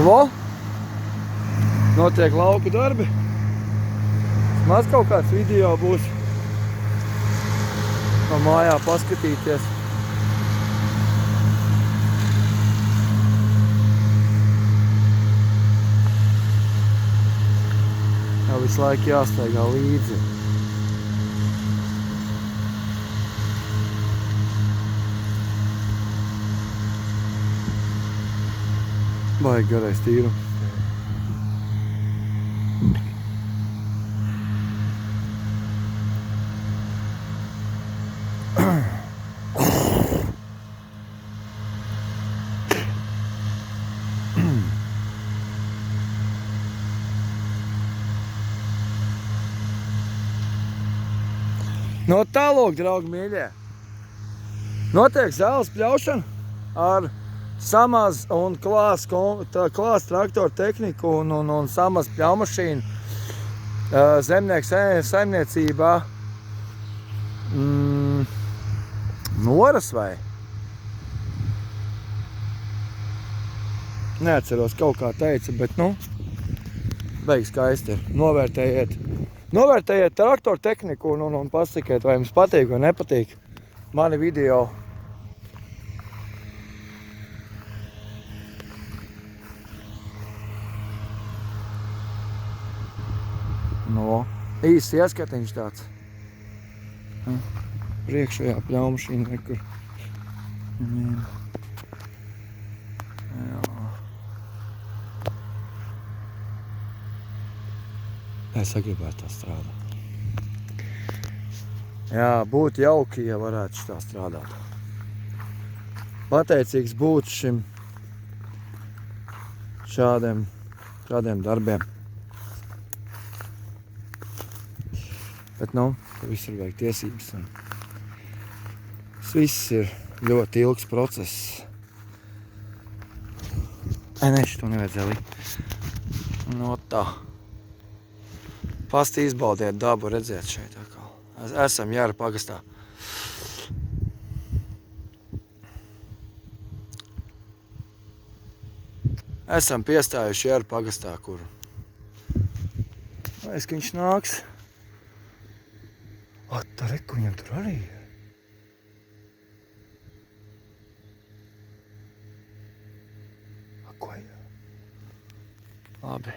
vo, notiek lauku darbi. Maz kaut kāds video būs no mājā paskatīties. Jau visu laiku jāstaigā līdzi. Baigi garais tīrums. No tālāk, draugi mīļie, notiek zāles pļaušana ar samaz un klās traktoru tehniku un samaz pļaumašīnu zemnieku saimniecībā Noras vai? Neatceros, kaut kā teica, bet beig skaisti ir. Novērtējiet traktoru tehniku un pasakiet, vai jums patīk vai nepatīk mani video. Īsts ieskatiņš tāds. Priekšējā pļaumašīna nekur. Es sagribētu tā strādāt. Jā, būtu jauki, ja varētu šitā strādāt. Pateicīgs būtu šādiem darbiem. Bet, tur viss ir vajag tiesības. Tas viss ir ļoti ilgs process. Šito nevajadzēja likt. Tā. Pasti izbaudiet dabu, redziet šeit atkal. Esam Jāra pagastā. Esam piestājuši Jāra pagastā, kur. Liekas, ka viņš nāks. Tā reku viņam tur arī ir. Ko jā? Labi.